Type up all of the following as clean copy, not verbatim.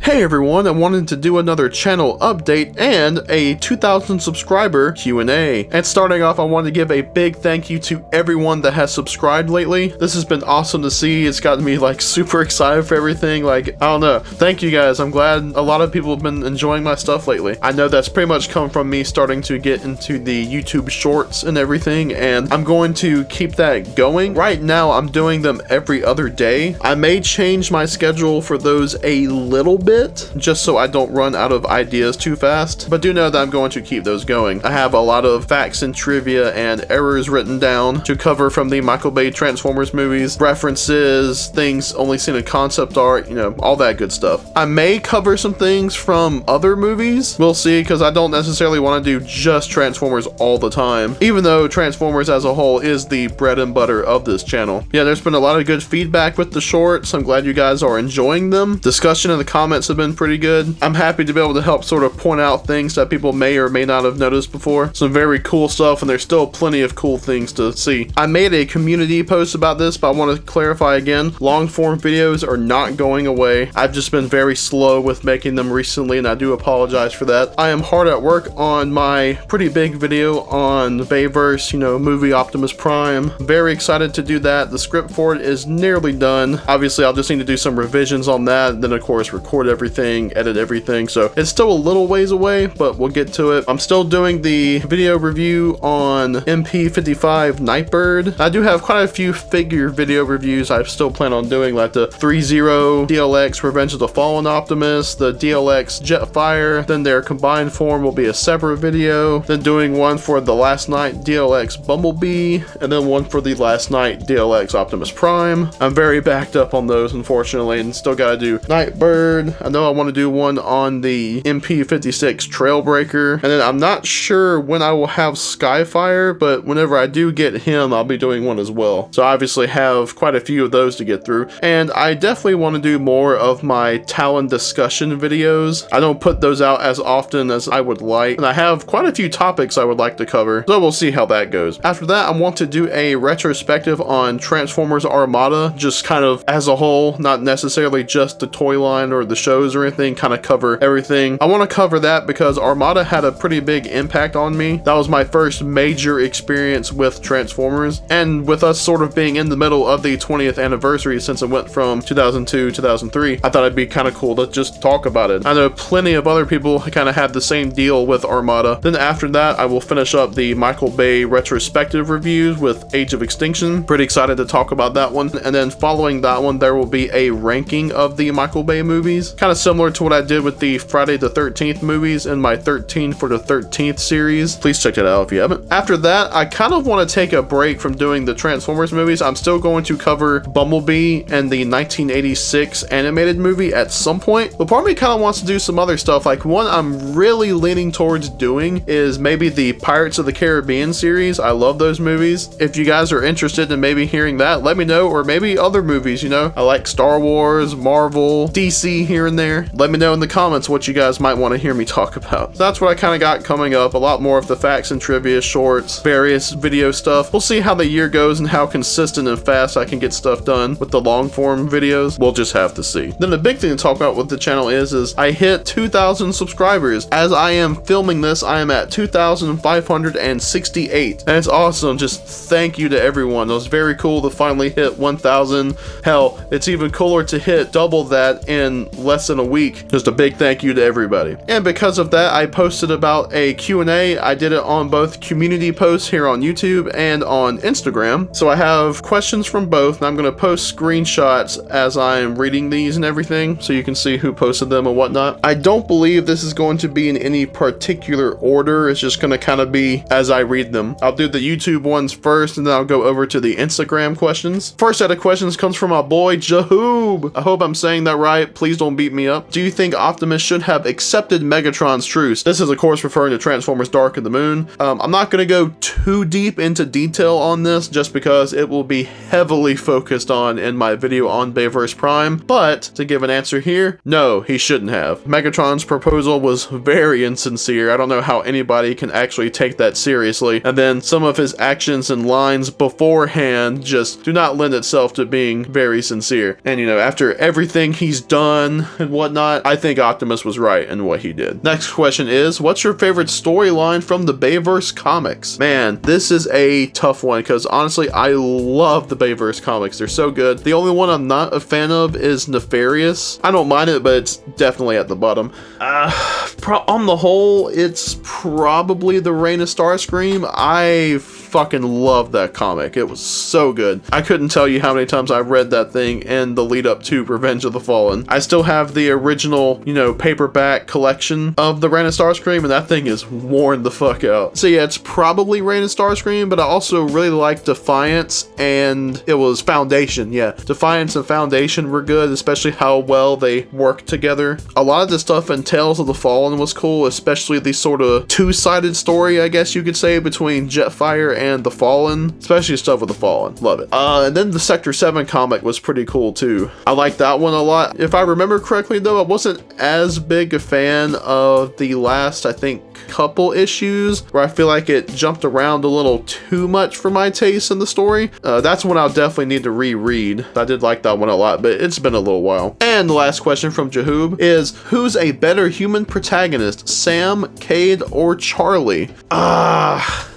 Hey everyone, I wanted to do another channel update and a 2,000 subscriber Q&A. And starting off, I want to give a big thank you to everyone that has subscribed lately. This has been awesome to see. It's gotten me like super excited for everything. Like, I don't know. Thank you guys. I'm glad a lot of people have been enjoying my stuff lately. I know that's pretty much come from me starting to get into the YouTube shorts and everything, and I'm going to keep that going. Right now, I'm doing them every other day. I may change my schedule for those a little bit, just so I don't run out of ideas too fast, but do know that I'm going to keep those going. I have a lot of facts and trivia and errors written down to cover from the Michael Bay Transformers movies, references, things only seen in concept art, you know, all that good stuff. I may cover some things from other movies. We'll see, because I don't necessarily want to do just Transformers all the time, even though Transformers as a whole is the bread and butter of this channel. Yeah, there's been a lot of good feedback with the shorts. I'm glad you guys are enjoying them. Discussion in the comments have been pretty good. I'm happy to be able to help sort of point out things that people may or may not have noticed before. Some very cool stuff, and there's still plenty of cool things to see. I made a community post about this, but I want to clarify again, long form videos are not going away. I've just been very slow with making them recently, and I do apologize for that. I am hard at work on my pretty big video on Bayverse, you know, movie Optimus Prime. Very excited to do that. The script for it is nearly done. Obviously, I'll just need to do some revisions on that, then of course record everything, edit everything, so it's still a little ways away, but we'll get to it. I'm still doing the video review on MP55 Nightbird. I do have quite a few figure video reviews I still plan on doing, like the 3-0 DLX Revenge of the Fallen Optimus, the DLX Jetfire, then their combined form will be a separate video, then doing one for the Last Night DLX Bumblebee, and then one for the Last Night DLX Optimus Prime. I'm very backed up on those, unfortunately, and still gotta do Nightbird. I know I want to do one on the MP56 Trailbreaker, and then I'm not sure when I will have Skyfire, but whenever I do get him, I'll be doing one as well. So I obviously have quite a few of those to get through, and I definitely want to do more of my Talon discussion videos. I don't put those out as often as I would like, and I have quite a few topics I would like to cover, so we'll see how that goes. After that, I want to do a retrospective on Transformers Armada, just kind of as a whole, not necessarily just the toy line or the shows or anything, kind of cover everything. I want to cover that because Armada had a pretty big impact on me. That was my first major experience with Transformers, and with us sort of being in the middle of the 20th anniversary since it went from 2002 2003, I thought it'd be kind of cool to just talk about it. I know plenty of other people kind of had the same deal with Armada. Then after that, I will finish up the Michael Bay retrospective reviews with Age of Extinction. Pretty excited to talk about that one. And then following that one, there will be a ranking of the Michael Bay movies, kind of similar to what I did with the Friday the 13th movies in my 13 for the 13th series. Please check that out if you haven't. After that, I kind of want to take a break from doing the Transformers movies. I'm still going to cover Bumblebee and the 1986 animated movie at some point, but part of me kind of wants to do some other stuff. Like, one I'm really leaning towards doing is maybe the Pirates of the Caribbean series. I love those movies. If you guys are interested in maybe hearing that, let me know, or maybe other movies, you know. I like Star Wars, Marvel, DC here and there. Let me know in the comments what you guys might want to hear me talk about. So that's what I kind of got coming up. A lot more of the facts and trivia, shorts, various video stuff. We'll see how the year goes and how consistent and fast I can get stuff done with the long form videos. We'll just have to see. Then the big thing to talk about with the channel is I hit 2,000 subscribers. As I am filming this, I am at 2,568. And it's awesome. Just thank you to everyone. It was very cool to finally hit 1,000. Hell, it's even cooler to hit double that in less than a week. Just a big thank you to everybody. And because of that, I posted about a Q&A. I did it on both community posts here on YouTube and on Instagram. So I have questions from both, and I'm going to post screenshots as I'm reading these and everything, so you can see who posted them and whatnot. I don't believe this is going to be in any particular order. It's just going to kind of be as I read them. I'll do the YouTube ones first, and then I'll go over to the Instagram questions. First set of questions comes from my boy Jahoob. I hope I'm saying that right. Please don't beat me up. Do you think Optimus should have accepted Megatron's truce? This is of course referring to Transformers Dark of the Moon. I'm not going to go too deep into detail on this just because it will be heavily focused on in my video on Bayverse Prime, but to give an answer here, no, he shouldn't have. Megatron's proposal was very insincere. I don't know how anybody can actually take that seriously, and then some of his actions and lines beforehand just do not lend itself to being very sincere. And you know, after everything he's done and whatnot, I think Optimus was right in what he did. Next question is, what's your favorite storyline from the Bayverse comics? Man, this is a tough one because honestly, I love the Bayverse comics. They're so good. The only one I'm not a fan of is Nefarious. I don't mind it, but it's definitely at the bottom. On the whole, it's probably the Reign of Starscream. I fucking love that comic. It was so good. I couldn't tell you how many times I've read that thing and the lead up to Revenge of the Fallen. I still have the original, you know, paperback collection of the Reign of Starscream, and that thing is worn the fuck out. So yeah, it's probably Reign of Starscream, but I also really like Defiance, and it was Foundation. Yeah, Defiance and Foundation were good, especially how well they worked together. A lot of the stuff in Tales of the Fallen was cool, especially the sort of two-sided story, I guess you could say, between Jetfire and the Fallen, especially stuff with the Fallen. Love it. And then the Sector 7 comic was pretty cool too. I like that one a lot. If I remember correctly though, I wasn't as big a fan of the last, I think, couple issues where I feel like it jumped around a little too much for my taste in the story. That's one I'll definitely need to reread. I did like that one a lot, but it's been a little while. And the last question from Jahoob is, who's a better human protagonist, Sam, Cade, or Charlie?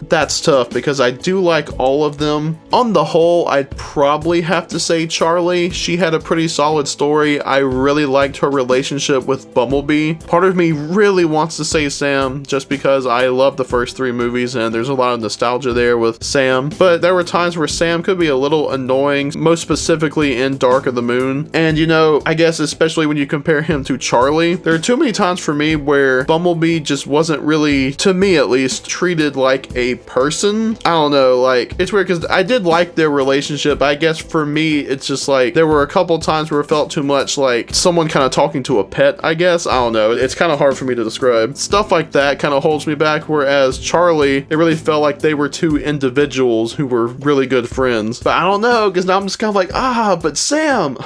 That's tough because I do like all of them. On the whole, I'd probably have to say Charlie. She had a pretty solid story. I really liked her relationship with Bumblebee. Part of me really wants to say Sam just because I love the first 3 movies and there's a lot of nostalgia there with Sam. But there were times where Sam could be a little annoying, most specifically in Dark of the Moon. And you know, I guess especially when you compare him to Charlie, there are too many times for me where Bumblebee just wasn't really, to me at least, treated like a person. I don't know, like, it's weird because I did like their relationship. I guess for me, it's just like, there were a couple times where it felt too much like someone kind of talking to a pet, I guess. I don't know. It's kind of hard for me to describe. Stuff like that kind of holds me back, whereas Charlie, it really felt like they were 2 individuals who were really good friends. But I don't know, because now I'm just kind of like, but Sam!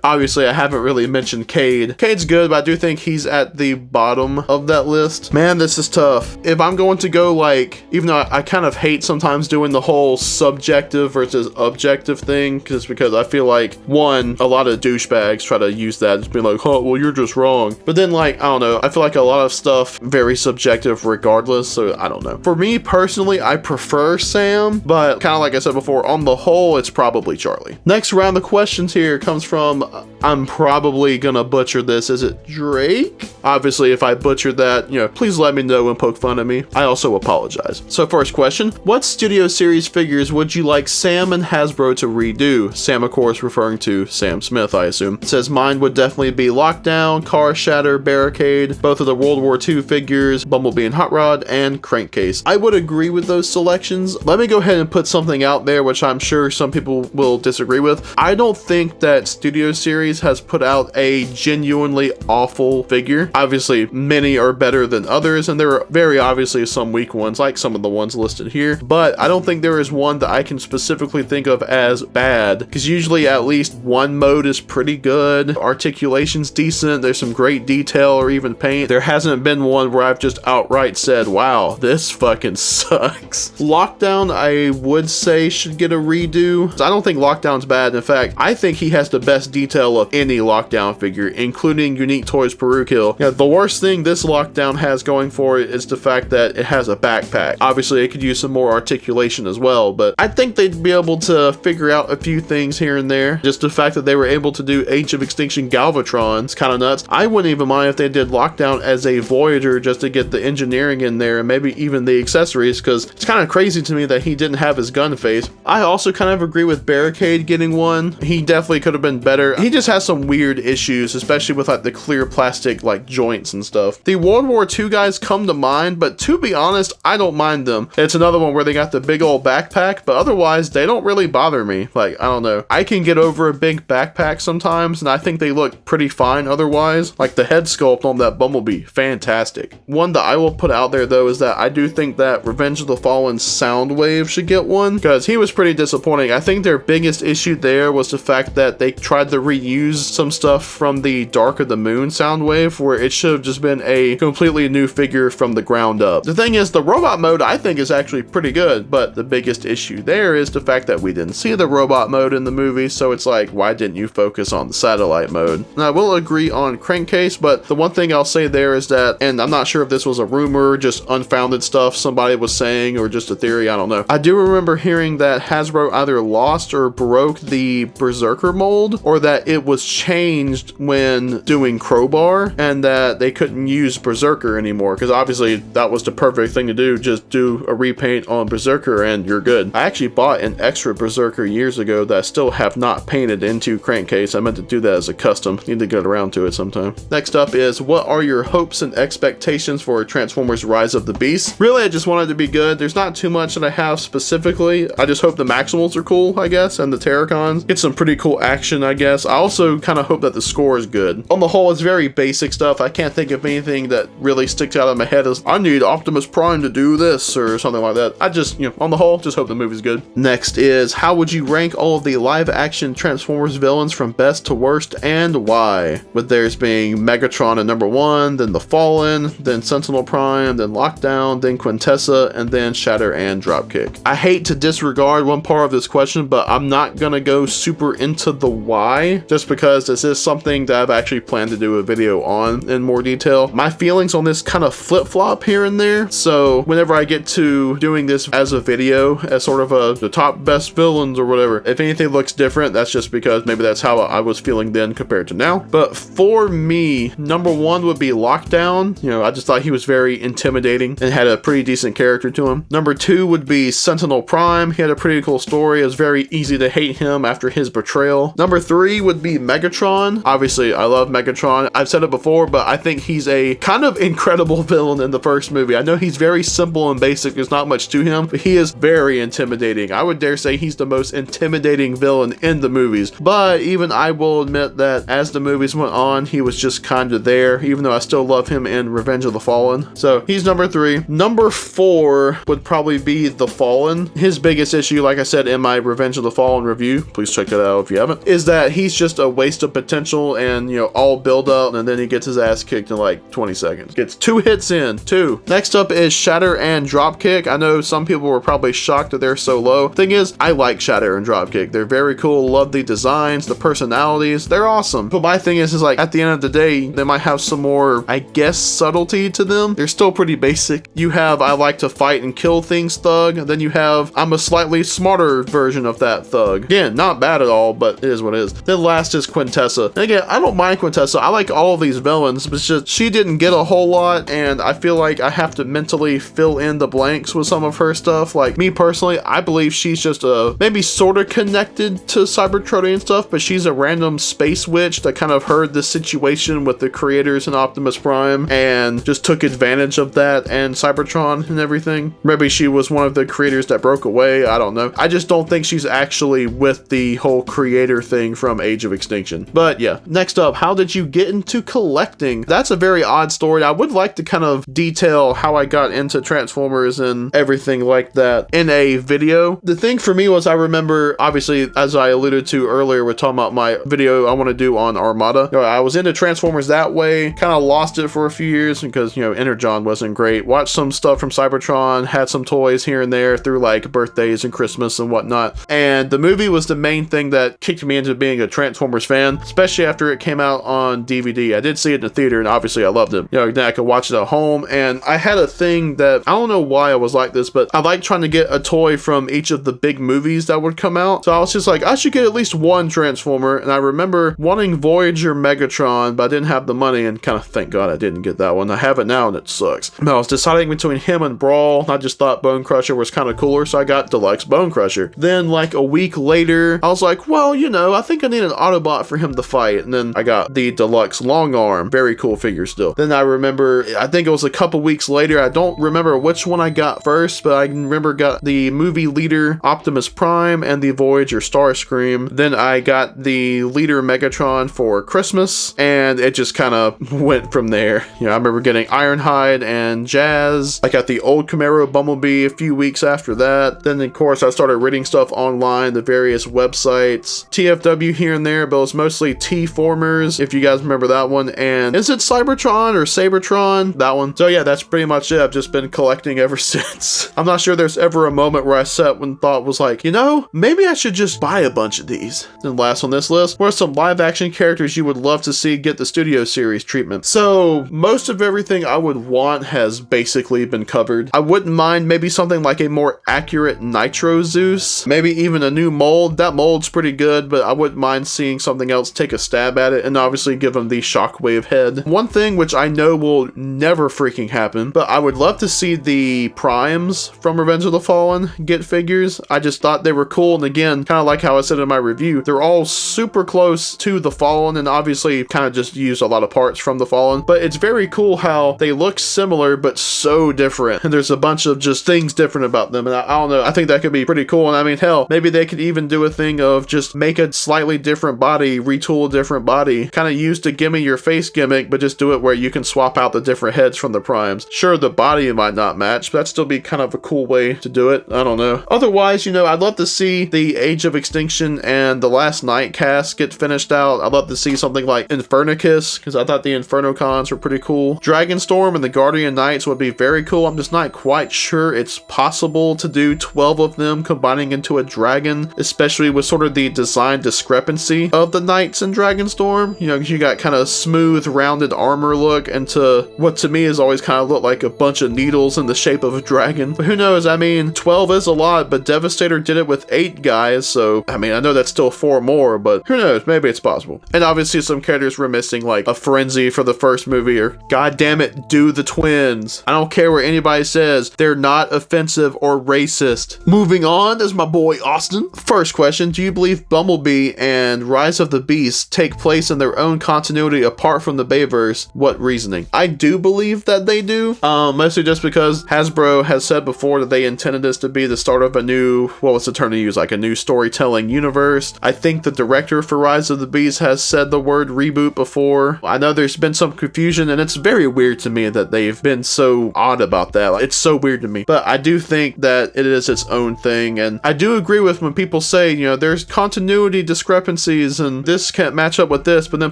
Obviously, I haven't really mentioned Cade. Cade's good, but I do think he's at the bottom of that list. Man, this is tough. If I'm going to go like, even though I kind of hate sometimes doing the whole subjective versus objective thing, because I feel like, one, a lot of douchebags try to use that as being like, oh, well, you're just wrong. But then, like, I don't know, I feel like a lot of stuff very subjective regardless, so I don't know. For me personally, I prefer Sam, but kind of like I said before, on the whole, it's probably Charlie. Next round of questions here comes from, I'm probably gonna butcher this, is it Drake? Obviously, if I butchered that, you know, please let me know and poke fun at me. I also apologize. So first question, what Studio Series figures would you like Sam and Hasbro to redo? Sam, of course, referring to Sam Smith, I assume. It says mine would definitely be Lockdown, Car Shatter, Barricade, both of the World War II figures, Bumblebee and Hot Rod, and Crankcase. I would agree with those selections. Let me go ahead and put something out there, which I'm sure some people will disagree with. I don't think that Studio Series has put out a genuinely awful figure. Obviously, many are better than others, and there are very obviously some weak ones, like some of the ones listed here, but I don't think there is one that I can specifically think of as bad, because usually at least one mode is pretty good, articulation's decent, there's some great detail or even paint. There hasn't been one where I've just outright said, wow, this fucking sucks. Lockdown, I would say, should get a redo. I don't think Lockdown's bad. In fact, I think he has the best detail of any Lockdown figure, including Unique Toys Peru Kill. Yeah, the worst thing this Lockdown has going for it is the fact that it has a backpack. Obviously, it could use some more articulation as well, but I think they'd be able to figure out a few things here and there. Just the fact that they were able to do Age of Extinction Galvatron is kind of nuts. I wouldn't even mind if they did Lockdown as a Voyager just to get the engineering in there and maybe even the accessories, because it's kind of crazy to me that he didn't have his gun face. I also kind of agree with Barricade getting one. He definitely could have been better. He just has some weird issues, especially with like the clear plastic like joints and stuff. The World War II guys come to mind, but to be honest, I don't mind them. It's another one where they got the big old backpack, but otherwise they don't really bother me. Like, I don't know. I can get over a big backpack sometimes, and I think they look pretty fine otherwise. Like the head sculpt on that Bumblebee, fantastic. One that I will put out there though is that I do think that Revenge of the Fallen Soundwave should get one, because he was pretty disappointing. I think their biggest issue there was the fact that they tried to reuse use some stuff from the Dark of the Moon sound wave, where it should have just been a completely new figure from the ground up. The thing is, the robot mode I think is actually pretty good, but the biggest issue there is the fact that we didn't see the robot mode in the movie, so it's like, why didn't you focus on the satellite mode? And I will agree on Crankcase, but the one thing I'll say there is that, and I'm not sure if this was a rumor, just unfounded stuff somebody was saying, or just a theory, I don't know. I do remember hearing that Hasbro either lost or broke the Berserker mold, or that it was changed when doing Crowbar, and that they couldn't use Berserker anymore, because obviously that was the perfect thing to do, just do a repaint on Berserker and you're good. I actually bought an extra Berserker years ago that I still have not painted into Crankcase. I meant to do that as a custom. Need to get around to it sometime. Next up is, what are your hopes and expectations for Transformers Rise of the Beast? Really, I just want it to be good. There's not too much that I have specifically. I just hope the Maximals are cool, I guess, and the Terracons. Get some pretty cool action, I guess. I also kind of hope that the score is good. On the whole, it's very basic stuff. I can't think of anything that really sticks out of my head as, I need Optimus Prime to do this, or something like that. I just, on the whole, just hope the movie's good. Next is, how would you rank all of the live action Transformers villains from best to worst, and why? With theirs being Megatron at number 1, then the Fallen, then Sentinel Prime, then Lockdown, then Quintessa, and then Shatter and Dropkick. I hate to disregard one part of this question, but I'm not gonna go super into the why, just because this is something that I've actually planned to do a video on in more detail. My feelings on this kind of flip-flop here and there, so whenever I get to doing this as a video, as sort of the top best villains or whatever, if anything looks different, that's just because maybe that's how I was feeling then compared to now. But for me, number 1 would be Lockdown. I just thought he was very intimidating and had a pretty decent character to him. Number 2 would be Sentinel Prime. He had a pretty cool story. It was very easy to hate him after his betrayal. Number 3 would be Megatron. Obviously, I love Megatron. I've said it before, but I think he's a kind of incredible villain in the first movie. I know he's very simple and basic. There's not much to him, but he is very intimidating. I would dare say he's the most intimidating villain in the movies. But even I will admit that as the movies went on, he was just kind of there, even though I still love him in Revenge of the Fallen. So he's number 3. Number 4 would probably be the Fallen. His biggest issue, like I said in my Revenge of the Fallen review, please check that out if you haven't, is that he's just a waste of potential, and all build up, and then he gets his ass kicked in like 20 seconds. Gets 2 hits in, 2. Next up is Shatter and Dropkick. I know some people were probably shocked that they're so low. Thing is, I like Shatter and Dropkick. They're very cool. Love the designs, the personalities. They're awesome. But my thing is like, at the end of the day, they might have some more, I guess, subtlety to them. They're still pretty basic. You have, I like to fight and kill things thug. Then you have, I'm a slightly smarter version of that thug. Again, not bad at all, but it is what it is. Then last is Quintessa. And again, I don't mind Quintessa. I like all of these villains, but it's just, she didn't get a whole lot, and I feel like I have to mentally fill in the blanks with some of her stuff. Like, me personally, I believe she's just maybe sort of connected to Cybertronian stuff, but she's a random space witch that kind of heard the situation with the creators in Optimus Prime and just took advantage of that and Cybertron and everything. Maybe she was one of the creators that broke away. I don't know. I just don't think she's actually with the whole creator thing from Age of Extinction. But yeah, next up, how did you get into collecting? That's a very odd story. I would like to kind of detail how I got into Transformers and everything like that in a video. The thing for me was, I remember, obviously, as I alluded to earlier, we're talking about my video I want to do on Armada. I was into Transformers that way, kind of lost it for a few years because, Energon wasn't great. Watched some stuff from Cybertron, had some toys here and there through like birthdays and Christmas and whatnot. And the movie was the main thing that kicked me into being a Transformers fan, especially after it came out on DVD. I did see it in the theater, and obviously I loved it. Then I could watch it at home, and I had a thing that, I don't know why I was like this, but I like trying to get a toy from each of the big movies that would come out. So I was just like, I should get at least one Transformer, and I remember wanting Voyager Megatron, but I didn't have the money, and kind of thank God I didn't get that one. I have it now, and it sucks. I was deciding between him and Brawl. I just thought Bone Crusher was kind of cooler, so I got Deluxe Bone Crusher. Then like a week later, I was like, well, I think I need an Autobot for him to fight, and then I got the Deluxe Long Arm. Very cool figure still. Then I remember, I think it was a couple weeks later, I don't remember which one I got first, but I remember got the movie leader Optimus Prime and the Voyager Starscream. Then I got the leader Megatron for Christmas, and it just kind of went from there. I remember getting Ironhide and Jazz. I got the old Camaro Bumblebee a few weeks after that. Then of course I started reading stuff online, the various websites, TFW here and there, there, but it was mostly T-formers, if you guys remember that one. And is it Cybertron or Sabertron? That one. So yeah, that's pretty much it. I've just been collecting ever since. I'm not sure there's ever a moment where I sat and thought was like, you know, maybe I should just buy a bunch of these. And last on this list, what are some live action characters you would love to see get the studio series treatment? So most of everything I would want has basically been covered. I wouldn't mind maybe something like a more accurate Nitro Zeus, maybe even a new mold. That mold's pretty good, but I wouldn't mind seeing something else take a stab at it, and obviously give him the Shockwave head. One thing which I know will never freaking happen, but I would love to see the Primes from Revenge of the Fallen get figures. I just thought they were cool, and again, kind of like how I said in my review, they're all super close to the Fallen, and obviously kind of just use a lot of parts from the Fallen, but it's very cool how they look similar but so different, and there's a bunch of just things different about them, and I don't know, I think that could be pretty cool. And I mean, hell, maybe they could even do a thing of just make a slightly different body, retool a different body, kind of use the gimme your face gimmick, but just do it where you can swap out the different heads from the Primes. Sure, the body might not match, but that'd still be kind of a cool way to do it. I don't know. Otherwise, you know, I'd love to see the Age of Extinction and the Last Night cast get finished out. I'd love to see something like Infernicus, because I thought the Infernocons were pretty cool. Dragonstorm and the Guardian Knights would be very cool. I'm just not quite sure it's possible to do 12 of them combining into a dragon, especially with sort of the design discrepancy of the Knights in Dragonstorm. You know, you got kind of smooth, rounded armor look into what to me has always kind of looked like a bunch of needles in the shape of a dragon. But who knows? I mean, 12 is a lot, but Devastator did it with 8 guys, so I mean, I know that's still 4 more, but who knows? Maybe it's possible. And obviously some characters were missing, like a Frenzy for the first movie, or god damn it, do the twins. I don't care what anybody says, they're not offensive or racist. Moving on is my boy Austin. First question, do you believe Bumblebee and Rise of the Beast take place in their own continuity apart from the Bayverse? What reasoning? I do believe that they do, mostly just because Hasbro has said before that they intended this to be the start of a new, what was the term to use, like a new storytelling universe. I think the director for Rise of the Beast has said the word reboot before. I know there's been some confusion, and it's very weird to me that they've been so odd about that. Like, it's so weird to me, but I do think that it is its own thing, and I do agree with when people say, you know, there's continuity discrepancies and this can't match up with this, but then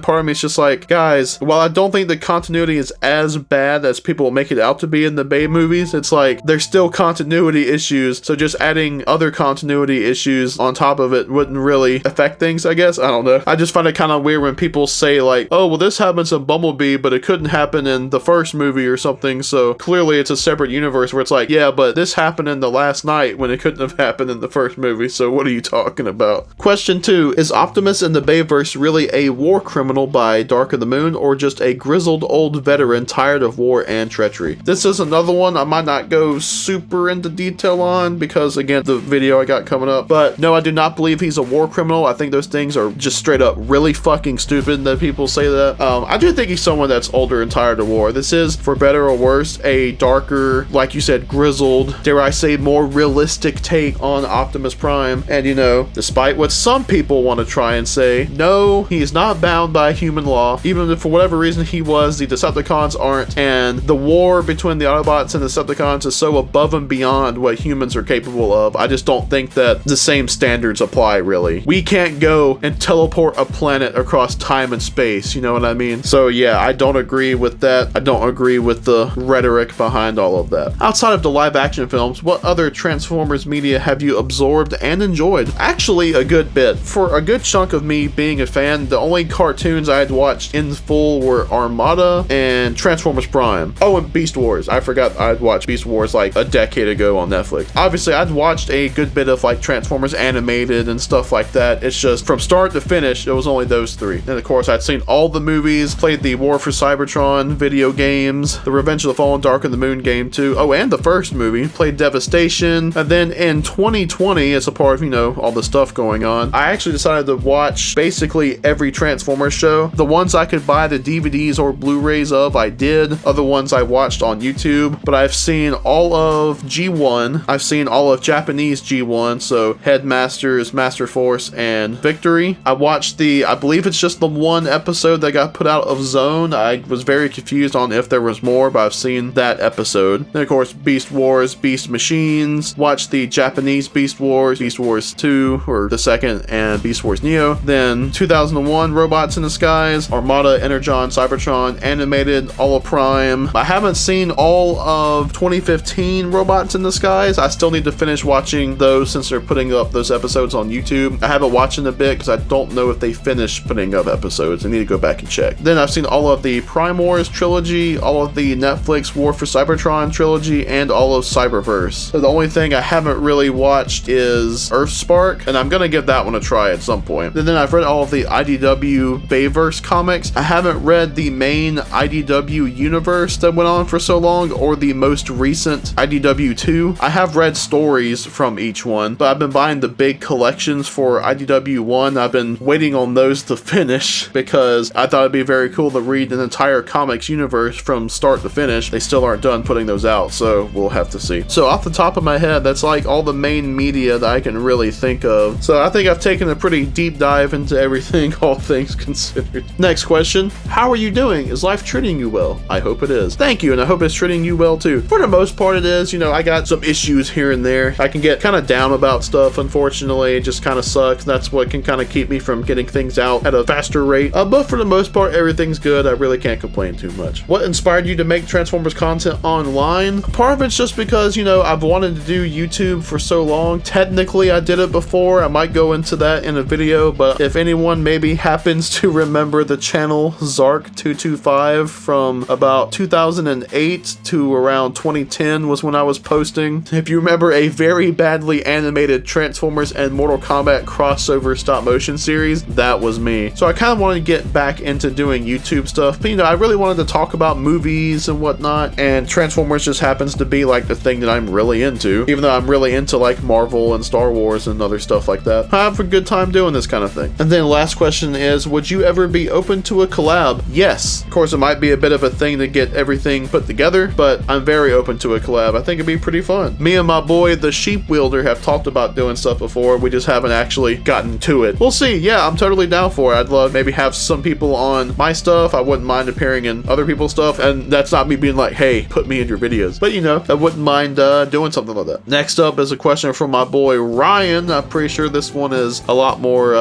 part of me is just like, guys, while I don't think the continuity is as bad as people make it out to be in the Bay movies, it's like there's still continuity issues, so just adding other continuity issues on top of it wouldn't really affect things, I guess. I don't know. I just find it kind of weird when people say like, oh, well, this happens in Bumblebee, but it couldn't happen in the first movie or something, so clearly it's a separate universe, where it's like, yeah, but this happened in The Last Night when it couldn't have happened in the first movie, so what are you talking about? Question 2, is Optimus in the Bayverse really a war criminal by Dark of the Moon, or just a grizzled old veteran tired of war and treachery? This is another one I might not go super into detail on because, again, the video I got coming up, but no, I do not believe he's a war criminal. I think those things are just straight up really fucking stupid that people say that. I do think he's someone that's older and tired of war. This is, for better or worse, a darker, like you said, grizzled, dare I say, more realistic take on Optimus Prime. And you know, despite what some people want to try and say, no, he is not bound by human law. Even if for whatever reason he was, the Decepticons aren't, and the war between the Autobots and the Decepticons is so above and beyond what humans are capable of. I just don't think that the same standards apply, really. We can't go and teleport a planet across time and space, you know what I mean? So yeah, I don't agree with that. I don't agree with the rhetoric behind all of that. Outside of the live action films, what other Transformers media have you absorbed and enjoyed? Actually, a good bit. For a good chunk of me being a fan, the only cartoons I had watched in full were Armada and Transformers Prime. Oh, and Beast Wars. I forgot I'd watched Beast Wars like a decade ago on Netflix. Obviously, I'd watched a good bit of like Transformers animated and stuff like that. It's just from start to finish, it was only those 3. And of course, I'd seen all the movies, played the War for Cybertron video games, the Revenge of the Fallen Dark of the Moon game too. Oh, and the first movie, played Devastation. And then in 2020, as a part of, you know, all the stuff going on, I actually decided to watch basically every Transformers show. The ones I could buy the DVDs or Blu-rays of, I did. Other ones I watched on YouTube, but I've seen all of G1. I've seen all of Japanese G1, so Headmasters, Master Force, and Victory. I watched I believe it's just the one episode that got put out of Zone. I was very confused on if there was more, but I've seen that episode. Then of course, Beast Wars, Beast Machines. Watched the Japanese Beast Wars 2, or the second, and Beast Wars Neo. Then 2001 Robots in Disguise, Armada, Energon, Cybertron, Animated, All of Prime. I haven't seen all of 2015 Robots in Disguise. I still need to finish watching those since they're putting up those episodes on YouTube. I haven't watched in a bit because I don't know if they finished putting up episodes. I need to go back and check. Then I've seen all of the Prime Wars trilogy, all of the Netflix War for Cybertron trilogy, and all of Cyberverse. So the only thing I haven't really watched is Earthspark, and I'm gonna give that one a try at some point. And then I've read all of the IDW Bayverse comics. I haven't read the main IDW universe that went on for so long, or the most recent IDW 2. I have read stories from each one, but I've been buying the big collections for IDW 1. I've been waiting on those to finish because I thought it'd be very cool to read an entire comics universe from start to finish. They still aren't done putting those out, so we'll have to see. So off the top of my head, that's like all the main media that I can really think of. So I think I've taken a pretty deep dive into everything, all things considered. Next question. How are you doing? Is life treating you well? I hope it is. Thank you, and I hope it's treating you well too. For the most part it is. You know, I got some issues here and there. I can get kind of down about stuff, unfortunately. It just kind of sucks. That's what can kind of keep me from getting things out at a faster rate. But for the most part, everything's good. I really can't complain too much. What inspired you to make Transformers content online? Part of it's just because, you know, I've wanted to do YouTube for so long. Technically, I did it before. I might go into that in a video, but if anyone maybe happens to remember the channel Zark225 from about 2008 to around 2010 was when I was posting. If you remember a very badly animated Transformers and Mortal Kombat crossover stop motion series, that was me. So I kind of wanted to get back into doing YouTube stuff, but you know, I really wanted to talk about movies and whatnot, and Transformers just happens to be like the thing that I'm really into, even though I'm really into like Marvel and Star Wars and other stuff like that. I have a good time doing this kind of thing. And then last question is, would you ever be open to a collab? Yes. Of course, it might be a bit of a thing to get everything put together, but I'm very open to a collab. I think it'd be pretty fun. Me and my boy, the Sheep Wielder, have talked about doing stuff before. We just haven't actually gotten to it. We'll see. Yeah, I'm totally down for it. I'd love maybe have some people on my stuff. I wouldn't mind appearing in other people's stuff, and that's not me being like, hey, put me in your videos. But you know, I wouldn't mind doing something like that. Next up is a question from my boy Ryan. I'm pretty sure this one is a lot more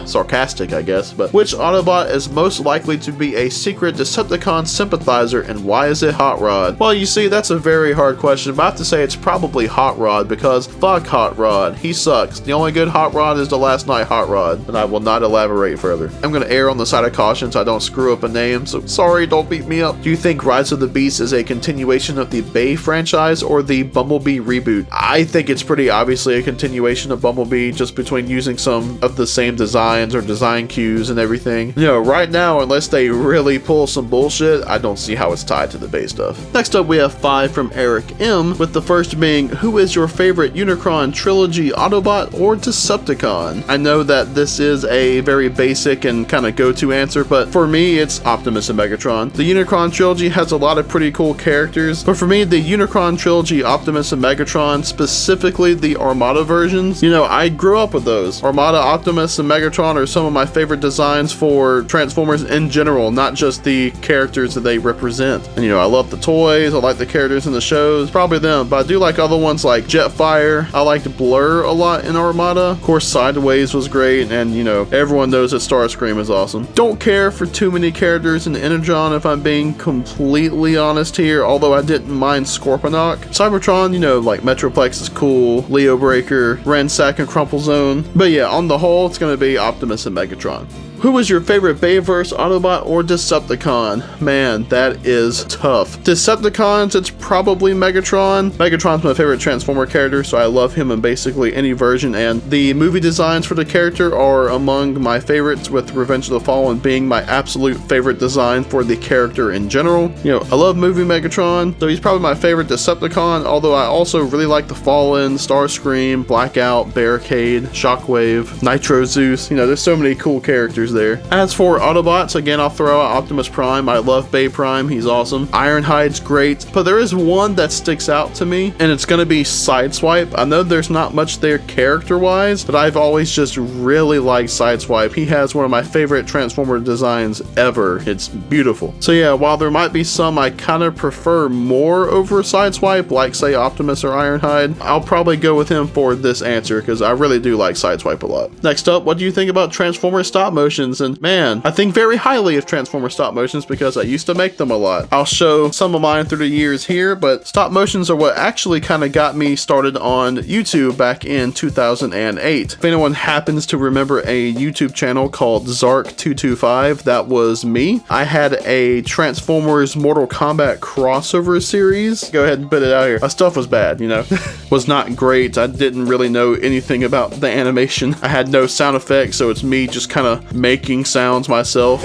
sarcastic, I guess. But which Autobot is most likely to be a secret Decepticon sympathizer, and why is it Hot Rod? Well, you see, that's a very hard question, but I have to say it's probably Hot Rod, because fuck Hot Rod. He sucks. The only good Hot Rod is the Last Night Hot Rod, and I will not elaborate further. I'm gonna err on the side of caution so I don't screw up a name, so sorry, don't beat me up. Do you think Rise of the Beast is a continuation of the Bay franchise or the Bumblebee reboot? I think it's pretty obviously a continuation of Bumblebee, just between using some of the same designs or design cues and everything. You know, right now, unless they really pull some bullshit, I don't see how it's tied to the Bay stuff. Next up, we have 5 from Eric M, with the first being, who is your favorite Unicron trilogy Autobot or Decepticon? I know that this is a very basic and kind of go-to answer, but for me, it's Optimus and Megatron. The Unicron trilogy has a lot of pretty cool characters, but for me, the Unicron trilogy, Optimus and Megatron, specifically the Armada versions, you know, I grew up with those. Armada, Optimus, and Megatron are some of my favorite designs for Transformers in general, not just the characters that they represent. And you know, I love the toys, I like the characters in the shows, probably them, but I do like other ones like Jetfire. I liked Blur a lot in Armada. Of course, Sideways was great, and you know, everyone knows that Starscream is awesome. Don't care for too many characters in Energon, if I'm being completely honest here, although I didn't mind Scorponok. Cybertron, you know, like Metroplex is cool, Leo Breaker, Ransack, and Crumple Zone. But yeah, on the whole, it's gonna be Optimus and Megatron. Who was your favorite Bayverse Autobot or Decepticon? Man, that is tough. Decepticons, it's probably Megatron. Megatron's my favorite Transformer character, so I love him in basically any version, and the movie designs for the character are among my favorites, with Revenge of the Fallen being my absolute favorite design for the character in general. You know, I love movie Megatron, so he's probably my favorite Decepticon, although I also really like the Fallen, Starscream, Blackout, Barricade, Shockwave, Nitro Zeus. You know, there's so many cool characters characters there. As for Autobots, again, I'll throw out Optimus Prime. I love Bay Prime, he's awesome. Ironhide's great, but there is one that sticks out to me, and it's gonna be Sideswipe. I know there's not much there character-wise, but I've always just really liked Sideswipe. He has one of my favorite Transformer designs ever. It's beautiful. So yeah, while there might be some I kind of prefer more over Sideswipe, like say Optimus or Ironhide, I'll probably go with him for this answer because I really do like Sideswipe a lot. Next up, what do you think about Transformer stop motions? And man, I think very highly of Transformer stop motions because I used to make them a lot. I'll show some of mine through the years here, but stop motions are what actually kind of got me started on YouTube back in 2008. If anyone happens to remember a YouTube channel called Zark225, that was me. I had a Transformers Mortal Kombat crossover series. Go ahead and put it out here. My stuff was bad, you know. Was not great. I didn't really know anything about the animation. I had no sound effects, so it's me just kind of making sounds myself.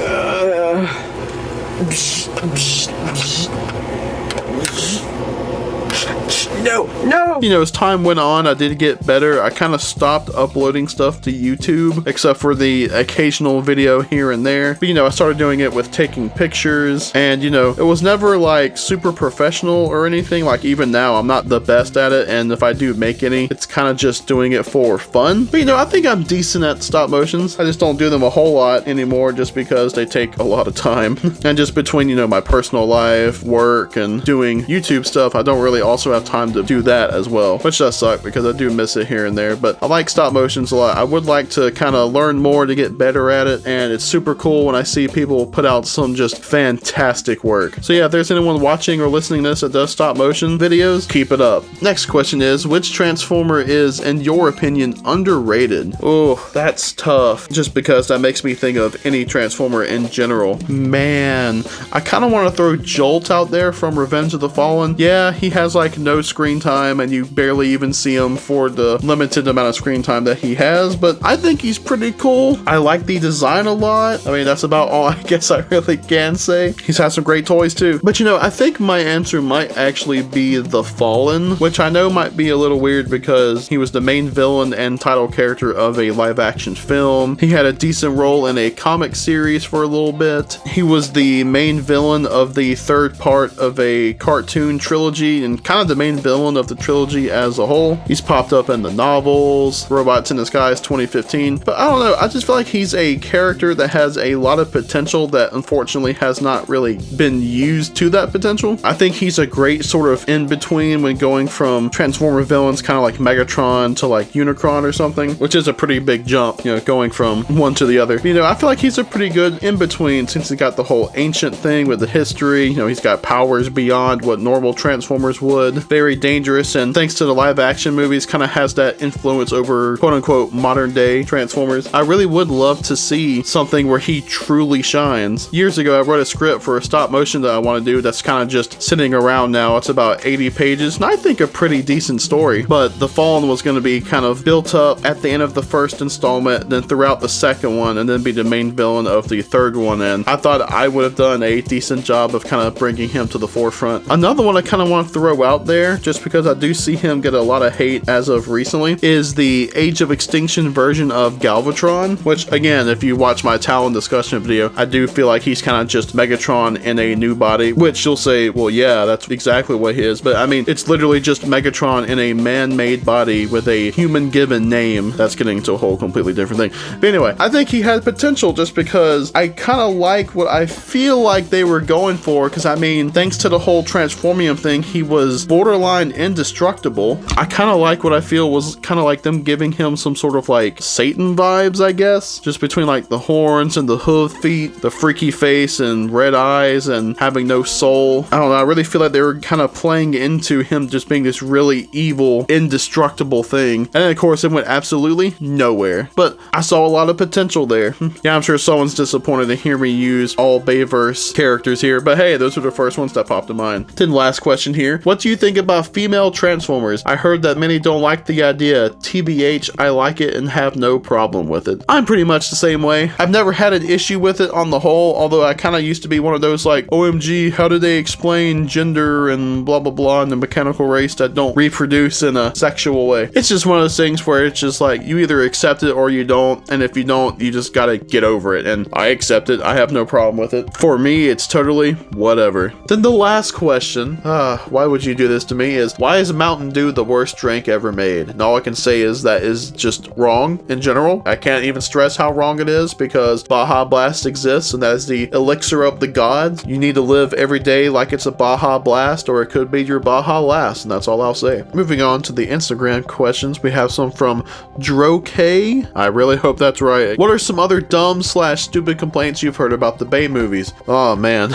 No! You know, as time went on, I did get better. I kind of stopped uploading stuff to YouTube, except for the occasional video here and there. But, you know, I started doing it with taking pictures, and, you know, it was never, like, super professional or anything. Like, even now, I'm not the best at it, and if I do make any, it's kind of just doing it for fun. But, you know, I think I'm decent at stop motions. I just don't do them a whole lot anymore just because they take a lot of time. And just between, you know, my personal life, work, and doing YouTube stuff, I don't really also have time to do that as well, which does suck because I do miss it here and there. But I like stop motions a lot. I would like to kind of learn more to get better at it, and it's super cool when I see people put out some just fantastic work. So yeah, if there's anyone watching or listening to this that does stop motion videos, keep it up. Next question is, which Transformer is, in your opinion, underrated? Oh, that's tough, just because that makes me think of any Transformer in general. Man, I kind of want to throw Jolt out there from Revenge of the Fallen. Yeah, he has like no screen time and you barely even see him for the limited amount of screen time that he has, but I think he's pretty cool. I like the design a lot. I mean, that's about all I guess I really can say. He's had some great toys too. But you know, I think my answer might actually be the Fallen, which I know might be a little weird because he was the main villain and title character of a live action film. He had a decent role in a comic series for a little bit. He was the main villain of the third part of a cartoon trilogy and kind of the main villain of the trilogy as a whole. He's popped up in the novels, Robots in Disguise 2015, but I don't know, I just feel like he's a character that has a lot of potential that unfortunately has not really been used to that potential. I think he's a great sort of in between when going from Transformer villains kind of like Megatron to like Unicron or something, which is a pretty big jump, you know, going from one to the other. You know, I feel like he's a pretty good in between since he got the whole ancient thing with the history. You know, he's got powers beyond what normal Transformers would. Very dangerous, and thanks to the live action movies, kind of has that influence over quote unquote modern day Transformers. I really would love to see something where he truly shines. Years ago, I wrote a script for a stop motion that I want to do that's kind of just sitting around now. It's about 80 pages, and I think a pretty decent story, but the Fallen was going to be kind of built up at the end of the first installment, then throughout the second one, and then be the main villain of the third one, and I thought I would have done a decent job of kind of bringing him to the forefront. Another one I kind of want to throw out there, just because I do see him get a lot of hate as of recently, is the Age of Extinction version of Galvatron, which again, if you watch my Talon discussion video, I do feel like he's kind of just Megatron in a new body, which you'll say, well, yeah, that's exactly what he is, but I mean, it's literally just Megatron in a man-made body with a human-given name. That's getting to a whole completely different thing. But anyway, I think he had potential just because I kind of like what I feel like they were going for, because I mean, thanks to the whole Transformium thing, he was borderline indestructible. I kind of like what I feel was kind of like them giving him some sort of like Satan vibes, I guess, just between like the horns and the hoof feet, the freaky face and red eyes and having no soul. I don't know, I really feel like they were kind of playing into him just being this really evil, indestructible thing. And then of course it went absolutely nowhere, but I saw a lot of potential there. Yeah, I'm sure someone's disappointed to hear me use all Bayverse characters here, but hey, those were the first ones that popped to mind. Then last question here, what do you think about about female Transformers? I heard that many don't like the idea. TBH, I like it and have no problem with it. I'm pretty much the same way. I've never had an issue with it on the whole, although I kind of used to be one of those like, OMG, how do they explain gender and blah blah blah in the mechanical race that don't reproduce in a sexual way? It's just one of those things where it's just like, you either accept it or you don't, and if you don't, you just gotta get over it, and I accept it. I have no problem with it. For me, it's totally whatever. Then the last question, why would you do this to me, is why is Mountain Dew the worst drink ever made? And all I can say is that is just wrong in general. I can't even stress how wrong it is, because Baja Blast exists, and that is the elixir of the gods. You need to live every day like it's a Baja Blast, or it could be your Baja last, and that's all I'll say. Moving on to the Instagram questions, we have some from Drokaye. I really hope that's right. What are some other dumb / stupid complaints you've heard about the Bay movies? Oh man.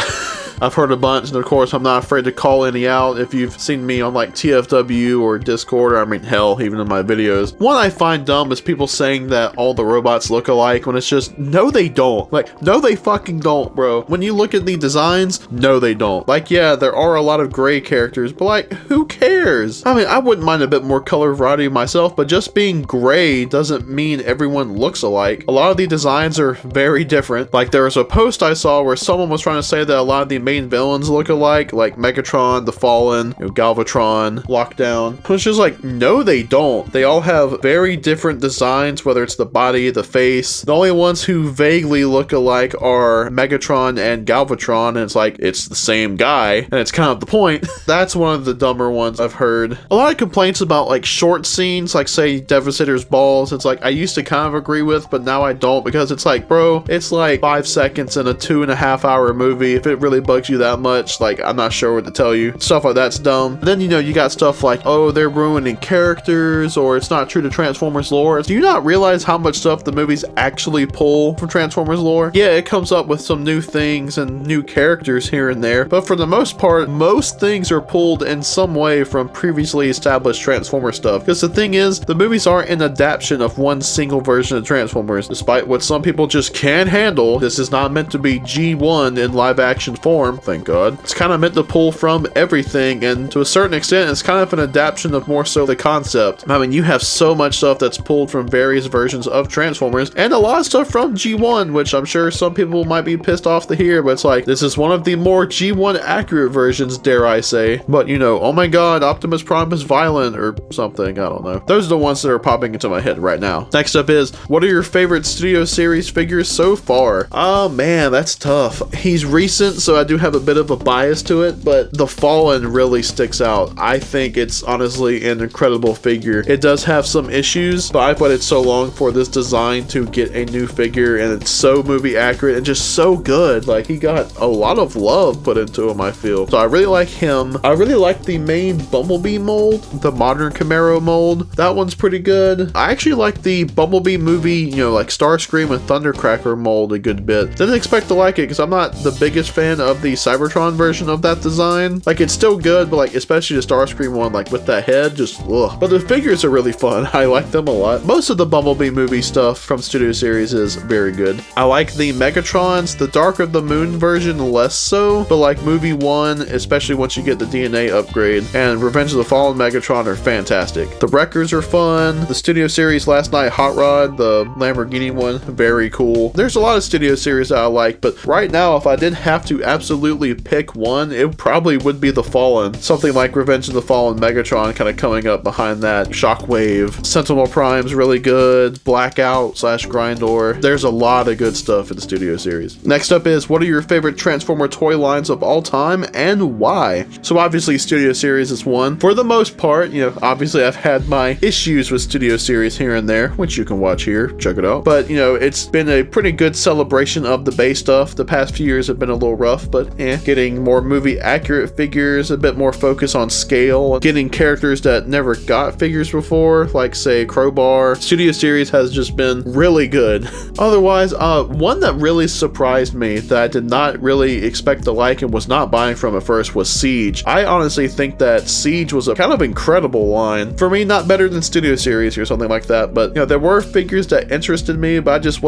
I've heard a bunch, and of course I'm not afraid to call any out if you've seen me on like TFW or Discord, or I mean hell, even in my videos. One I find dumb is people saying that all the robots look alike, when it's just, no they don't. Like, no they fucking don't, bro. When you look at the designs, no they don't. Like, yeah, there are a lot of gray characters, but like, who cares? I mean, I wouldn't mind a bit more color variety myself, but just being gray doesn't mean everyone looks alike. A lot of the designs are very different. Like, there was a post I saw where someone was trying to say that a lot of the main villains look alike, like Megatron, the Fallen, Galvatron, Lockdown. It's just like, no they don't. They all have very different designs, whether it's the body, the face. The only ones who vaguely look alike are Megatron and Galvatron, and it's like, it's the same guy, and it's kind of the point. That's one of the dumber ones I've heard. A lot of complaints about like short scenes, like say Devastator's balls, it's like I used to kind of agree with, but now I don't, because it's like, bro, it's like 5 seconds in a 2.5 hour movie. If it really bugs you that much, like, I'm not sure what to tell you. Stuff like that's dumb. And then, you know, you got stuff like, oh, they're ruining characters, or it's not true to Transformers lore. Do you not realize how much stuff the movies actually pull from Transformers lore? Yeah, it comes up with some new things and new characters here and there, but for the most part, most things are pulled in some way from previously established Transformer stuff. Because the thing is, the movies aren't an adaptation of one single version of Transformers. Despite what some people just can't handle, this is not meant to be G1 in live action form, thank God. It's kind of meant to pull from everything, and to a certain extent, it's kind of an adaptation of more so the concept. I mean, you have so much stuff that's pulled from various versions of Transformers, and a lot of stuff from G1, which I'm sure some people might be pissed off to hear, but it's like, this is one of the more G1 accurate versions, dare I say. But you know, oh my god, Optimus Prime is violent, or something, I don't know. Those are the ones that are popping into my head right now. Next up is, what are your favorite Studio Series figures so far? Oh man, that's tough. He's recent, so I do have a bit of a bias to it, but the Fallen really sticks out. I think it's honestly an incredible figure. It does have some issues, but I've waited so long for this design to get a new figure, and it's so movie accurate and just so good. Like, he got a lot of love put into him, I feel. So I really like him. I really like the main Bumblebee mold, the modern Camaro mold. That one's pretty good. I actually like the Bumblebee movie, you know, like Starscream and Thundercracker mold a good bit. Didn't expect to like it because I'm not the biggest fan of the Cybertron version of that design. Like, it's still good, but like, especially the Starscream one, like with that head, just ugh. But the figures are really fun. I like them a lot. Most of the Bumblebee movie stuff from Studio Series is very good. I like the Megatrons, the Dark of the Moon version less so, but like movie 1, especially once you get the DNA upgrade, and Revenge of the Fallen Megatron are fantastic. The Wreckers are fun. The Studio Series Last Night Hot Rod, the Lamborghini one, very cool. There's a lot of Studio Series that I like, but right now, if I did have to absolutely pick one, it probably would be the Fallen. Something like Revenge of the Fallen Megatron kind of coming up behind that. Shockwave. Sentinel Prime's really good. Blackout / Grindor. There's a lot of good stuff in the Studio Series. Next up is, what are your favorite Transformer toy lines of all time and why? So obviously Studio Series is one. For the most part, you know, obviously I've had my issues with Studio Series here and there, which you can watch here, check it out. But you know, it's been a pretty good celebration of the base stuff. The past few years have been a little rough, but getting more movie accurate figures, a bit more focus on scale, getting characters that never got figures before, like say Crowbar. Studio Series has just been really good. Otherwise, one that really surprised me that I did not really expect to like and was not buying from at first was Siege. I honestly think that Siege was a kind of incredible line. For me, not better than Studio Series or something like that, but you know, there were figures that interested me, but I just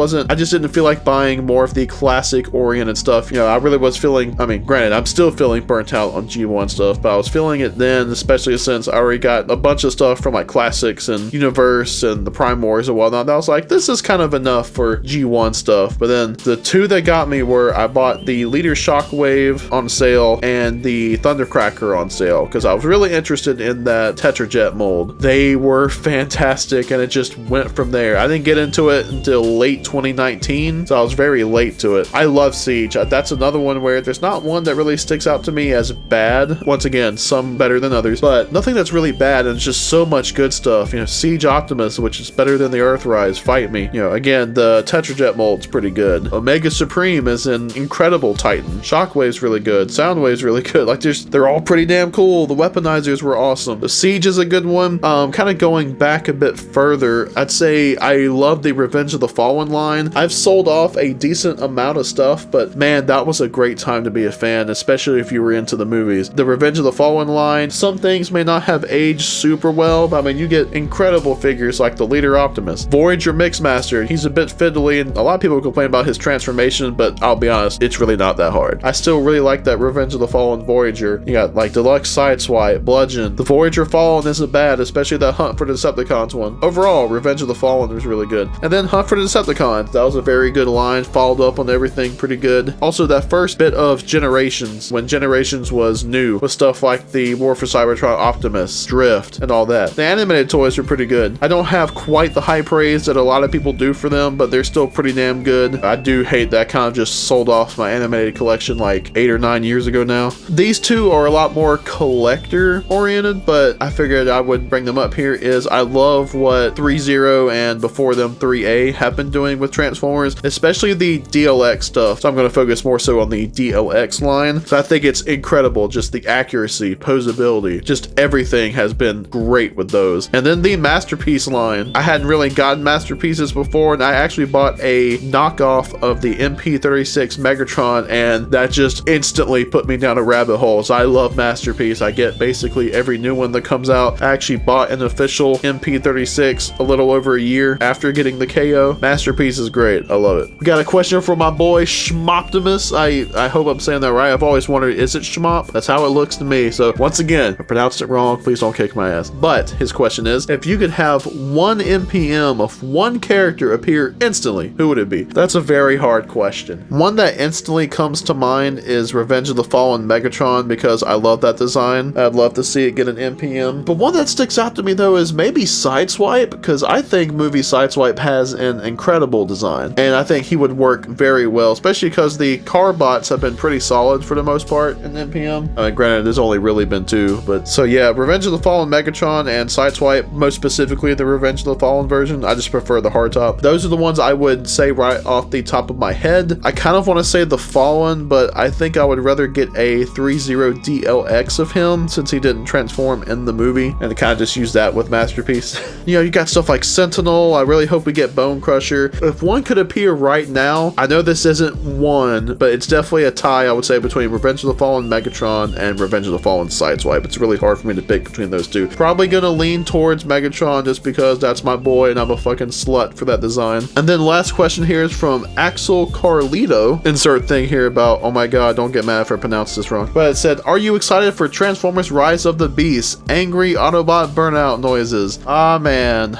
didn't feel like buying more of the classic oriented stuff. You know, I really was feeling feeling, I mean, granted, I'm still feeling burnt out on G1 stuff, but I was feeling it then, especially since I already got a bunch of stuff from like Classics and Universe and the Prime Wars and whatnot. I was like, this is kind of enough for G1 stuff. But then the two that got me were I bought the Leader Shockwave on sale and the Thundercracker on sale because I was really interested in that Tetrajet mold. They were fantastic and it just went from there. I didn't get into it until late 2019, so I was very late to it. I love Siege. That's another one where there's not one that really sticks out to me as bad. Once again, some better than others, but nothing that's really bad, and it's just so much good stuff. You know, Siege Optimus, which is better than the Earthrise, fight me. You know, again, the Tetrajet mold's pretty good. Omega Supreme is an incredible Titan. Shockwave's really good. Soundwave's really good. Like, they're all pretty damn cool. The weaponizers were awesome. The Siege is a good one. Kind of going back a bit further, I'd say I love the Revenge of the Fallen line. I've sold off a decent amount of stuff, but man, that was a great time to be a fan, especially if you were into the movies. The Revenge of the Fallen line, some things may not have aged super well, but I mean, you get incredible figures like the Leader Optimus. Voyager Mixmaster, he's a bit fiddly, and a lot of people complain about his transformation, but I'll be honest, it's really not that hard. I still really like that Revenge of the Fallen Voyager. You got like Deluxe Sideswipe, Bludgeon. The Voyager Fallen isn't bad, especially that Hunt for the Decepticons one. Overall, Revenge of the Fallen was really good. And then Hunt for the Decepticons, that was a very good line, followed up on everything pretty good. Also, that first bit of Generations, when Generations was new, with stuff like the War for Cybertron Optimus, Drift, and all that. The animated toys are pretty good. I don't have quite the high praise that a lot of people do for them, but they're still pretty damn good. I do hate that I kind of just sold off my animated collection like 8 or 9 years ago now. These two are a lot more collector oriented, but I figured I would bring them up here. Is I love what 3.0 and before them 3A have been doing with Transformers, especially the DLX stuff. So I'm going to focus more so on the DLX line. So I think it's incredible, just the accuracy, posability, just everything has been great with those. And then the Masterpiece line, I hadn't really gotten Masterpieces before, and I actually bought a knockoff of the MP36 Megatron, and that just instantly put me down a rabbit hole. So I love Masterpiece. I get basically every new one that comes out. I actually bought an official MP36 a little over a year after getting the KO. Masterpiece is great. I love it. We got a question from my boy Schmoptimus. I hope I'm saying that right. I've always wondered, is it Schmop? That's how it looks to me. So once again, I pronounced it wrong. Please don't kick my ass. But his question is, if you could have one NPM of one character appear instantly, who would it be? That's a very hard question. One that instantly comes to mind is Revenge of the Fallen Megatron, because I love that design. I'd love to see it get an NPM. But one that sticks out to me though is maybe Sideswipe, because I think movie Sideswipe has an incredible design, and I think he would work very well, especially because the car bots have been pretty solid for the most part in NPM. I mean, granted, there's only really been 2, but so yeah, Revenge of the Fallen Megatron and Sideswipe, most specifically the Revenge of the Fallen version. I just prefer the hardtop. Those are the ones I would say right off the top of my head. I kind of want to say the Fallen, but I think I would rather get a 3.0 DLX of him since he didn't transform in the movie, and to kind of just use that with Masterpiece. You know, you got stuff like Sentinel. I really hope we get Bone Crusher. If one could appear right now, I know this isn't one, but it's definitely a tie, I would say, between Revenge of the Fallen Megatron and Revenge of the Fallen Sideswipe. It's really hard for me to pick between those two. Probably gonna lean towards Megatron just because that's my boy and I'm a fucking slut for that design. And then last question here is from axelcarlito. Insert thing here about, oh my god, don't get mad if I pronounce this wrong. But it said, are you excited for Transformers Rise of the Beast? Angry Autobot burnout noises. Ah man.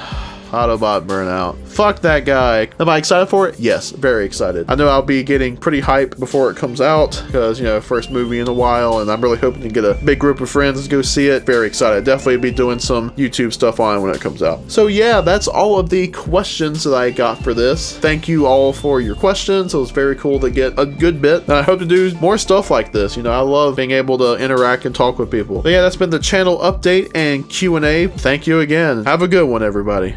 Autobot burnout. Fuck that guy. Am I excited for it? Yes, very excited. I know I'll be getting pretty hyped before it comes out because, you know, first movie in a while, and I'm really hoping to get a big group of friends to go see it. Very excited. Definitely be doing some YouTube stuff on it when it comes out. So yeah, that's all of the questions that I got for this. Thank you all for your questions. It was very cool to get a good bit, and I hope to do more stuff like this. You know, I love being able to interact and talk with people. But yeah, that's been the channel update and Q&A. Thank you again. Have a good one, everybody.